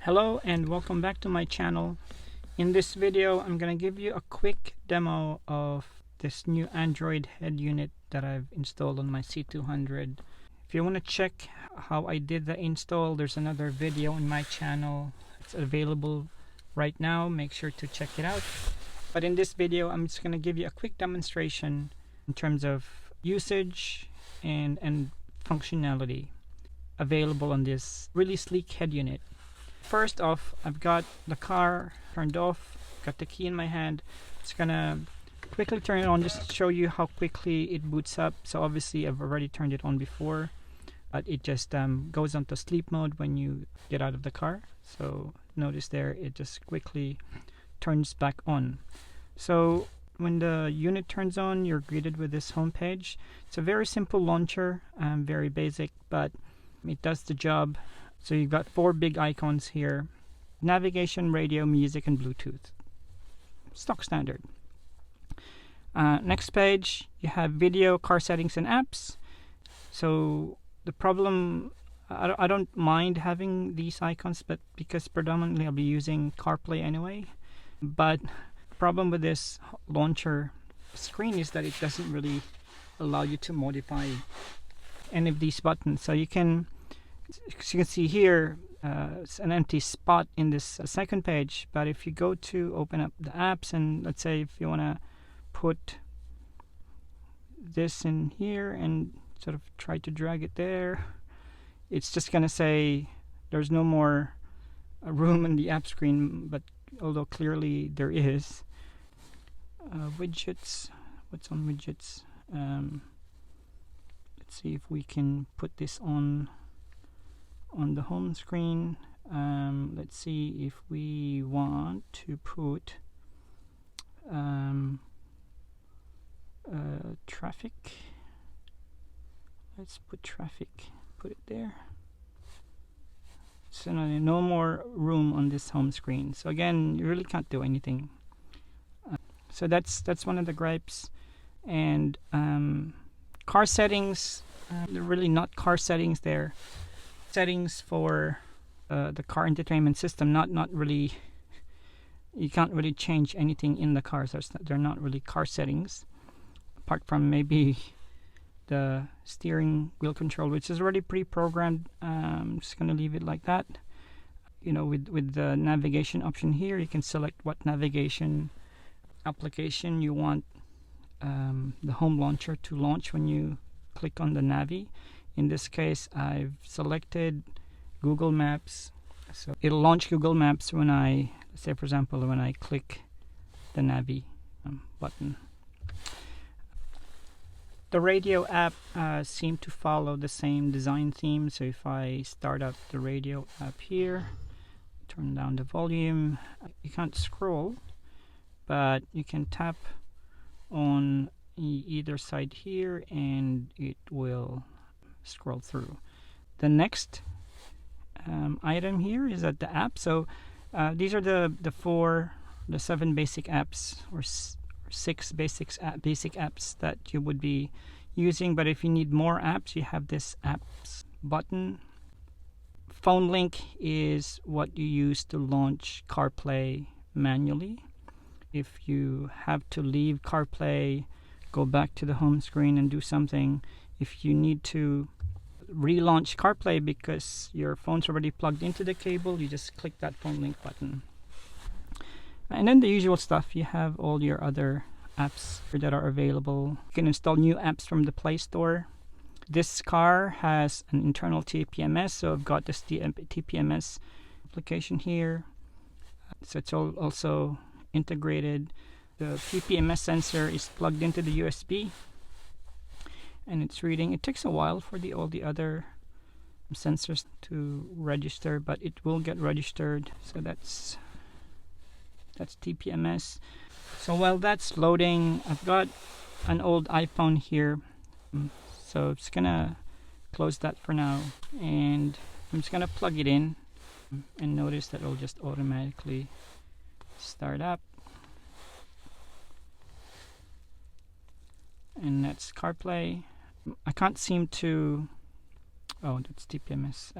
Hello and welcome back to my channel. In this video I'm going to give you a quick demo of this new Android head unit that I've installed on my C200. If you want to check how I did the install, there's another video on my channel. It's available right now. Make sure to check it out. But in this video I'm just going to give you a quick demonstration in terms of usage and functionality available on this really sleek head unit. First off, I've got the car turned off, got the key in my hand. Just gonna quickly turn it on just to show you how quickly it boots up. So obviously I've already turned it on before, but it just goes onto sleep mode when you get out of the car. So notice there, it just quickly turns back on. So when the unit turns on, you're greeted with this home page. It's a very simple launcher, very basic, but it does the job. So you've got 4 big icons here: navigation, radio, music, and Bluetooth. Stock standard. Next page, you have video, car settings, and apps. So the problem, I don't mind having these icons, but because predominantly I'll be using Carplay anyway. But the problem with this launcher screen is that it doesn't really allow you to modify any of these buttons. So you can, as you can see here, it's an empty spot in this second page, but if you go to open up the apps, and let's say if you want to put this in here and sort of try to drag it there, it's just going to say there's no more room in the app screen, but although clearly there is. Widgets, what's on widgets? Let's see if we can put this on the home screen. Let's see if we want to put traffic. Let's put traffic, put it there. So no more room on this home screen. So again, you really can't do anything. So that's one of the gripes. And car settings, they're really not car settings, they're settings for the car entertainment system. Not really, you can't really change anything in the car, so they're not really car settings, apart from maybe the steering wheel control, which is already pre-programmed. I'm just going to leave it like that. You know, with the navigation option here, you can select what navigation application you want the home launcher to launch when you click on the Navi. In this case, I've selected Google Maps, so it'll launch Google Maps when I, say for example, when I click the Navi button. The radio app seemed to follow the same design theme. So if I start up the radio app here, turn down the volume, you can't scroll, but you can tap on either side here and it will scroll through. The next item here is at the app. So these are the 7 basic apps, or 6 basic apps that you would be using. But if you need more apps, you have this apps button. Phone link is what you use to launch CarPlay manually. If you have to leave CarPlay, go back to the home screen and do something, if you need to relaunch CarPlay because your phone's already plugged into the cable, you just click that phone link button. And then the usual stuff, you have all your other apps that are available. You can install new apps from the Play Store. This car has an internal TPMS, so I've got this TPMS application here. So it's also integrated. The TPMS sensor is plugged into the USB, and it's reading. It takes a while for all the other sensors to register, but it will get registered. So that's TPMS. So while that's loading, I've got an old iPhone here, so I'm just gonna close that for now, and I'm just gonna plug it in, and notice that it'll just automatically start up. And that's CarPlay. I can't seem to, oh, that's TPMS.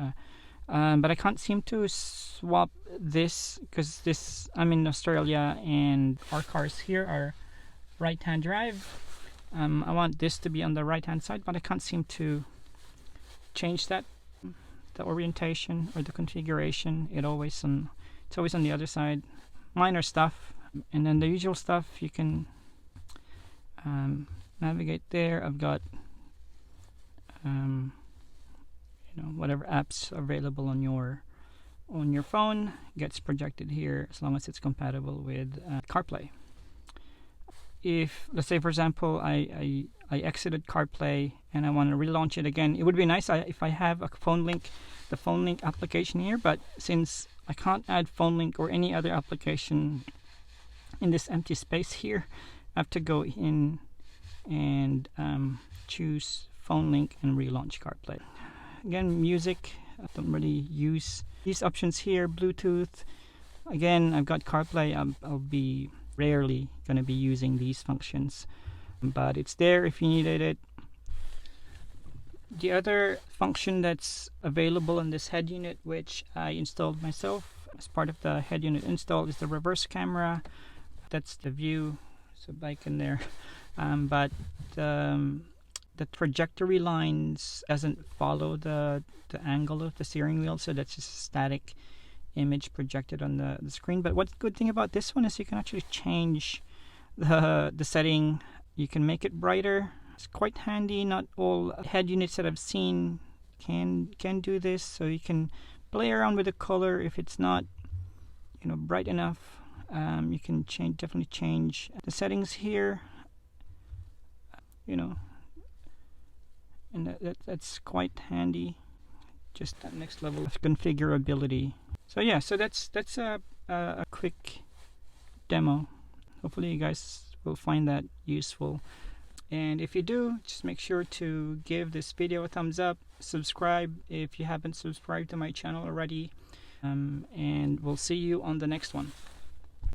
but I can't seem to swap this because this, I'm in Australia and our cars here are right-hand drive. I want this to be on the right-hand side, but I can't seem to change that, the orientation or the configuration. It's always on the other side. Minor stuff, and then the usual stuff you can navigate there. I've got whatever apps are available on your phone gets projected here as long as it's compatible with CarPlay. If, let's say for example, I exited CarPlay and I want to relaunch it again, it would be nice if I have a phone link, the phone link application here, but since I can't add phone link or any other application in this empty space here, I have to go in and choose phone link and relaunch CarPlay. Again, music, I don't really use these options here. Bluetooth, again, I've got CarPlay. I'll be rarely going to be using these functions, but it's there if you needed it. The other function that's available in this head unit, which I installed myself as part of the head unit install, is the reverse camera. That's the view, so bike in there, but the trajectory lines doesn't follow the angle of the steering wheel, so that's just a static image projected on the screen. But what's good thing about this one is you can actually change the setting. You can make it brighter. It's quite handy. Not all head units that I've seen can do this, so you can play around with the color. If it's not bright enough, you can definitely change the settings here, and that's quite handy. Just that next level of configurability. So yeah, so that's a quick demo. Hopefully you guys will find that useful, and if you do, just make sure to give this video a thumbs up, subscribe if you haven't subscribed to my channel already, and we'll see you on the next one.